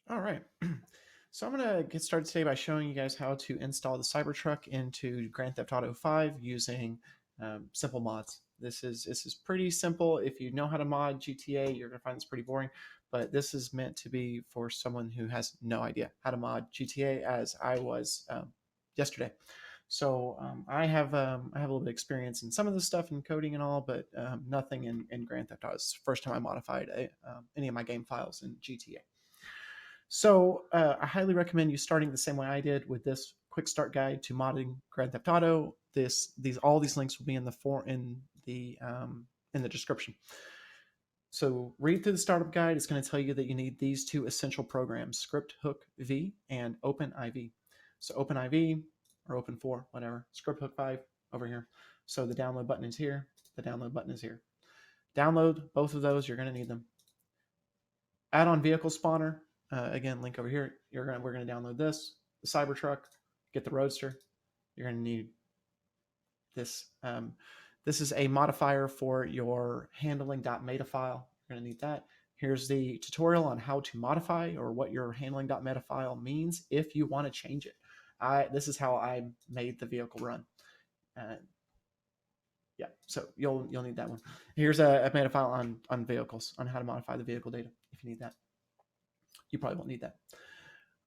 All right. So I'm going to get started today by showing you guys how to install the CyberTruck into Grand Theft Auto 5 using simple mods. This is pretty simple. If you know how to mod GTA, you're going to find this pretty boring, but this is meant to be for someone who has no idea how to mod GTA, as I was yesterday. So I have a little bit of experience in some of this stuff in coding and all, but nothing in Grand Theft Auto. It's the first time I modified any of my game files in GTA. So I highly recommend you starting the same way I did with this quick start guide to modding Grand Theft Auto. All these links will be in the description. So read through the startup guide. It's going to tell you that you need these two essential programs: Script Hook V and OpenIV. So OpenIV or Open4, whatever. Script Hook 5 over here. So the download button is here. The download button is here. Download both of those. You're going to need them. Add-on vehicle spawner. Again, link over here. We're going to download this, the Cybertruck, get the Roadster. You're going to need this. This is a modifier for your handling.meta file. You're going to need that. Here's the tutorial on how to modify or what your handling.meta file means if you want to change it. This is how I made the vehicle run. Yeah, so you'll need that one. Here's a meta file on vehicles, on how to modify the vehicle data if you need that. You probably won't need that.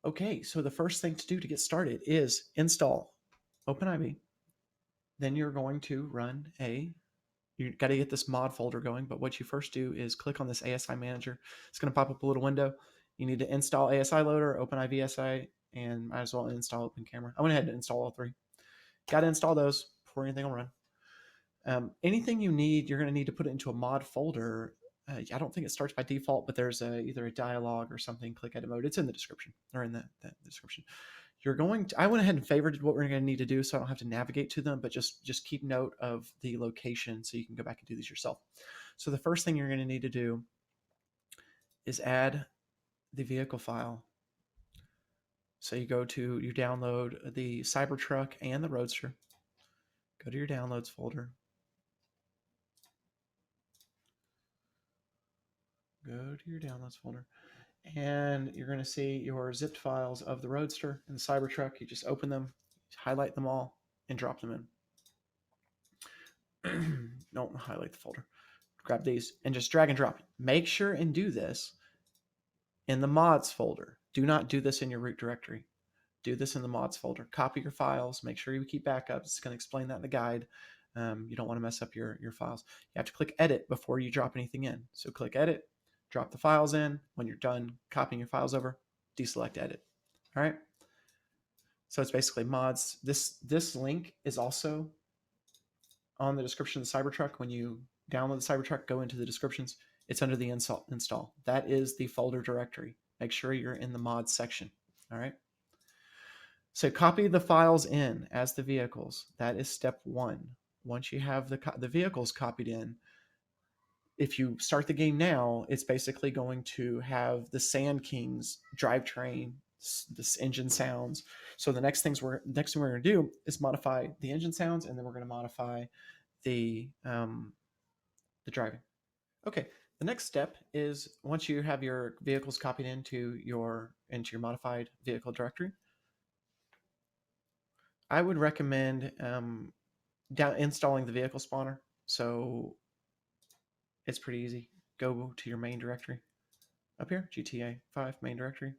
Okay, so the first thing to do to get started is install OpenIV. Then you're going to run you got to get this mod folder going, but what you first do is click on this ASI manager. It's going to pop up a little window. You need to install ASI loader, OpenIV SI, and might as well install Open Camera. I went ahead and install all three. Got to install those before anything will run. Anything you need, you're going to need to put it into a mod folder. I don't think it starts by default, but there's either a dialog or something. Click edit mode. It's in the description or in the description. I went ahead and favorited what we're going to need to do, so I don't have to navigate to them, but just keep note of the location so you can go back and do these yourself. So the first thing you're going to need to do is add the vehicle file. So you download the Cybertruck and the Roadster. Go to your downloads folder. Go to your downloads folder. And you're going to see your zipped files of the Roadster and the Cybertruck. You just open them, highlight them all, and drop them in. Don't highlight the folder. Grab these and just drag and drop. Make sure and do this in the mods folder. Do not do this in your root directory. Do this in the mods folder. Copy your files. Make sure you keep backups. It's going to explain that in the guide. You don't want to mess up your files. You have to click edit before you drop anything in. So click edit, drop the files in. When you're done copying your files over, deselect edit. All right. So it's basically mods. This link is also on the description of the Cybertruck. When you download the Cybertruck, go into the descriptions. It's under the install. That is the folder directory. Make sure you're in the mods section. All right. So copy the files in as the vehicles. That is step one. Once you have the vehicles copied in, if you start the game now, it's basically going to have the Sand King's drivetrain, this engine sounds. So the next thing we're going to do is modify the engine sounds, and then we're going to modify the driving. Okay. The next step is once you have your vehicles copied into your modified vehicle directory, I would recommend installing the vehicle spawner. So it's pretty easy. Go to your main directory up here, GTA 5 main directory.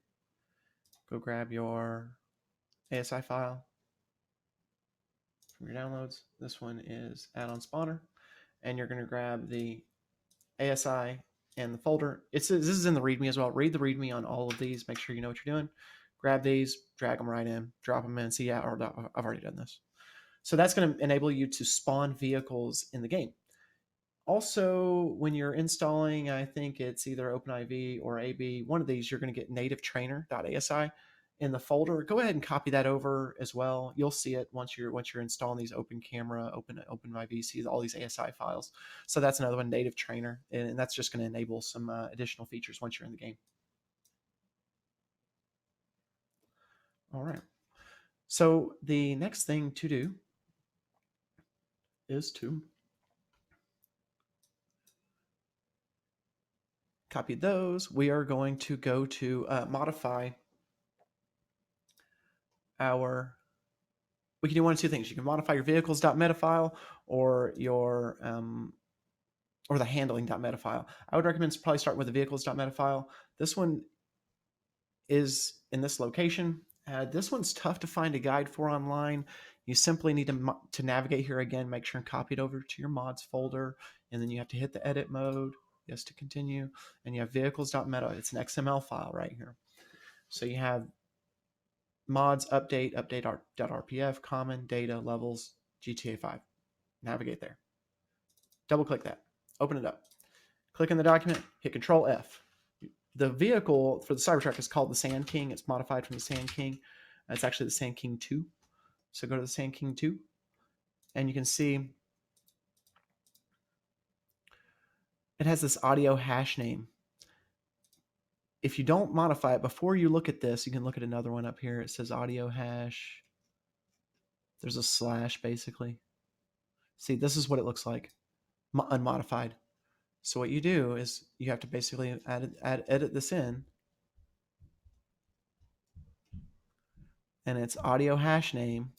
Go grab your ASI file from your downloads. This one is add-on spawner, and you're going to grab the ASI and the folder. This is in the README as well. Read the README on all of these. Make sure you know what you're doing. Grab these, drag them right in, drop them in. See, yeah, I've already done this. So that's going to enable you to spawn vehicles in the game. Also, when you're installing, I think it's either OpenIV or AB, one of these, you're going to get native trainer.asi in the folder. Go ahead and copy that over as well. You'll see it once you're installing these Open Camera, OpenIV, see all these ASI files. So that's another one, native trainer, and that's just going to enable some additional features once you're in the game. All right. So the next thing to do is to Copied those. We are going to go to modify our, we can do one of two things. You can modify your vehicles.meta file or your or the handling.meta file. I would recommend probably start with the vehicles.meta file. This one is in this location. This one's tough to find a guide for online. You simply need to navigate here again, make sure and copy it over to your mods folder, and then you have to hit the edit mode, yes to continue, and you have vehicles.meta. It's an XML file right here. So you have mods, update.rpf, common, data, levels, GTA 5. Navigate there. Double click that. Open it up. Click in the document, hit Control F. The vehicle for the CyberTruck is called the Sand King. It's modified from the Sand King. It's actually the Sand King 2. So go to the Sand King 2, and you can see it has this audio hash name. If you don't modify it, before you look at this, you can look at another one up here. It says audio hash. There's a slash, basically. See, this is what it looks like, unmodified. So what you do is you have to basically edit this in, and it's audio hash name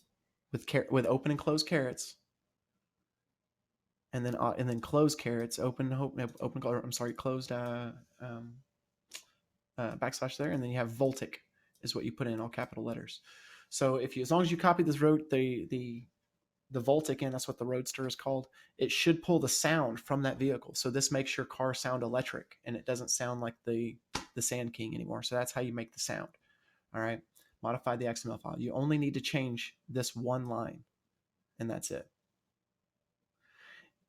with open and close carets, and then close carets, open I'm sorry, closed backslash there, and then you have Voltic is what you put in all capital letters. So as long as you copy this the Voltic in, that's what the Roadster is called, it should pull the sound from that vehicle. So this makes your car sound electric, and it doesn't sound like the Sand King anymore. So that's how you make the sound. All right. Modify the XML file. You only need to change this one line, and that's it.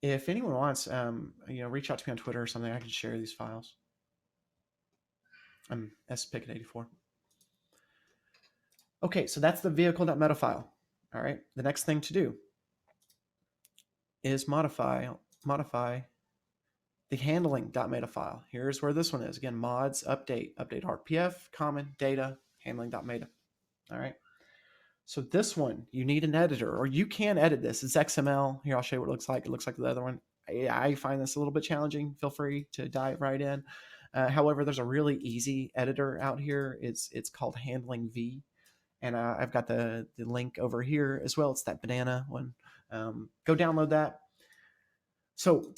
If anyone wants, reach out to me on Twitter or something. I can share these files. I'm spicket84. Okay, so that's the vehicle.meta file. All right. The next thing to do is modify the handling.meta file. Here's where this one is. Again, mods, update RPF, common, data, handling.meta. All right. So this one, you need an editor, or you can edit this. It's XML. Here, I'll show you what it looks like. It looks like the other one. I find this a little bit challenging. Feel free to dive right in. However, there's a really easy editor out here. It's called Handling V. And I've got the link over here as well. It's that banana one. Go download that. So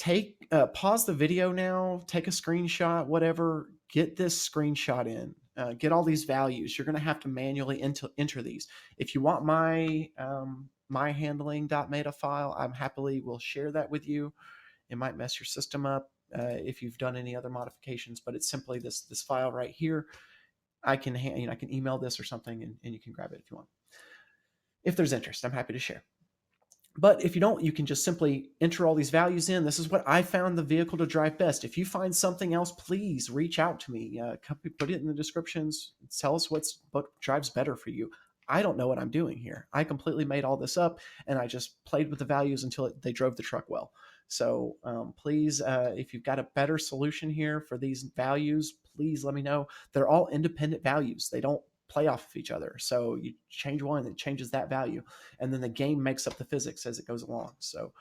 pause the video now, take a screenshot, whatever, get this screenshot in, get all these values. You're going to have to manually enter these. If you want my handling.meta file, I'm happily will share that with you. It might mess your system up if you've done any other modifications, but it's simply this file right here. I can email this or something, and you can grab it if you want. If there's interest, I'm happy to share. But if you don't, you can just simply enter all these values in. This is what I found the vehicle to drive best. If you find something else, please reach out to me. Put it in the descriptions. Tell us what drives better for you. I don't know what I'm doing here. I completely made all this up, and I just played with the values until they drove the truck well. So please, if you've got a better solution here for these values, please let me know. They're all independent values. They don't play off of each other. So you change one, it changes that value. And then the game makes up the physics as it goes along. So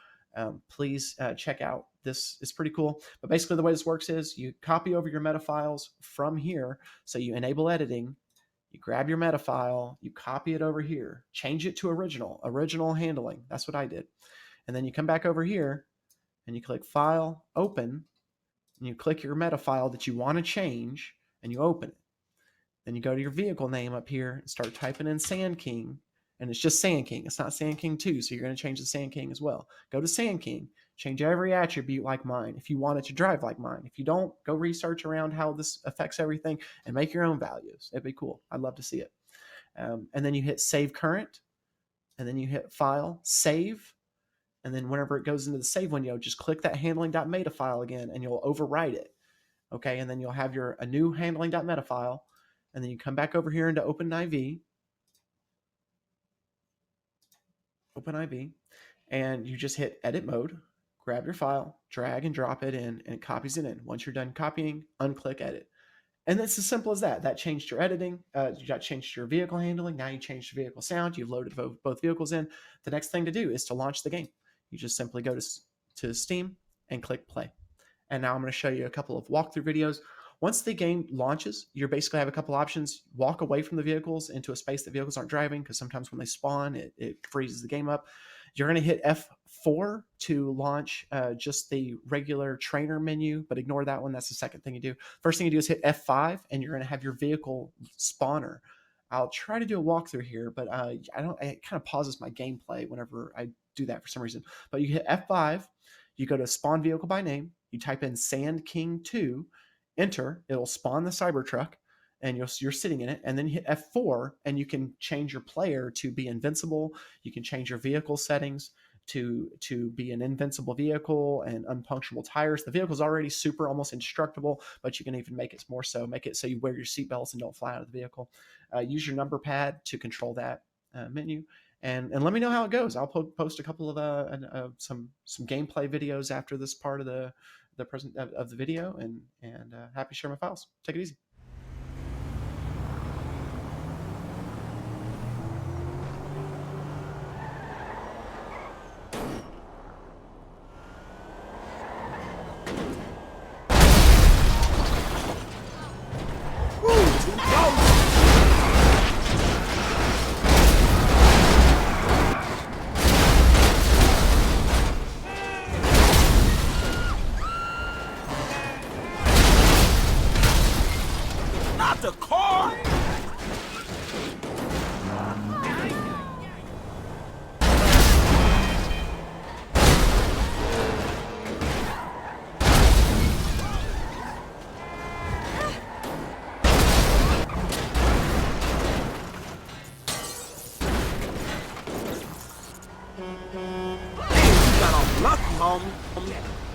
please check out this. It's pretty cool. But basically the way this works is you copy over your meta files from here. So you enable editing. You grab your meta file, you copy it over here, change it to original handling. That's what I did. And then you come back over here and you click File, Open, and you click your meta file that you want to change, and you open it. Then you go to your vehicle name up here and start typing in Sand King, and it's just Sand King. It's not Sand King 2, so you're going to change the Sand King as well. Go to Sand King, change every attribute like mine if you want it to drive like mine. If you don't, go research around how this affects everything and make your own values. It'd be cool. I'd love to see it. And then you hit Save Current, and then you hit File, Save, and then whenever it goes into the save window, just click that handling.meta file again, and you'll overwrite it. Okay, and then you'll have a new handling.meta file, and then you come back over here into OpenIV, and you just hit Edit Mode, grab your file, drag and drop it in, and it copies it in. Once you're done copying, unclick Edit. And it's as simple as that. That changed your editing. You got changed your vehicle handling. Now you changed your vehicle sound. You've loaded both vehicles in. The next thing to do is to launch the game. You just simply go to Steam and click play. And now I'm going to show you a couple of walkthrough videos. Once the game launches, you basically have a couple options. Walk away from the vehicles into a space that vehicles aren't driving, because sometimes when they spawn, it freezes the game up. You're going to hit F4 to launch just the regular trainer menu, but ignore that one. That's the second thing you do. First thing you do is hit F5, and you're going to have your vehicle spawner. I'll try to do a walkthrough here, but it kind of pauses my gameplay whenever I do that for some reason. But you hit F5, you go to spawn vehicle by name, you type in Sand King 2, enter, it'll spawn the Cybertruck, and you're sitting in it, and then you hit F4, and you can change your player to be invincible. You can change your vehicle settings to be an invincible vehicle and unpuncturable tires. The vehicle's already super almost indestructible, but you can even make it more so. Make it so you wear your seatbelts and don't fly out of the vehicle. Use your number pad to control that menu. And let me know how it goes. I'll post a couple of some gameplay videos after this part of the video, and happy to share my files. Take it easy. Not the car! Hey, you got off lucky, homie.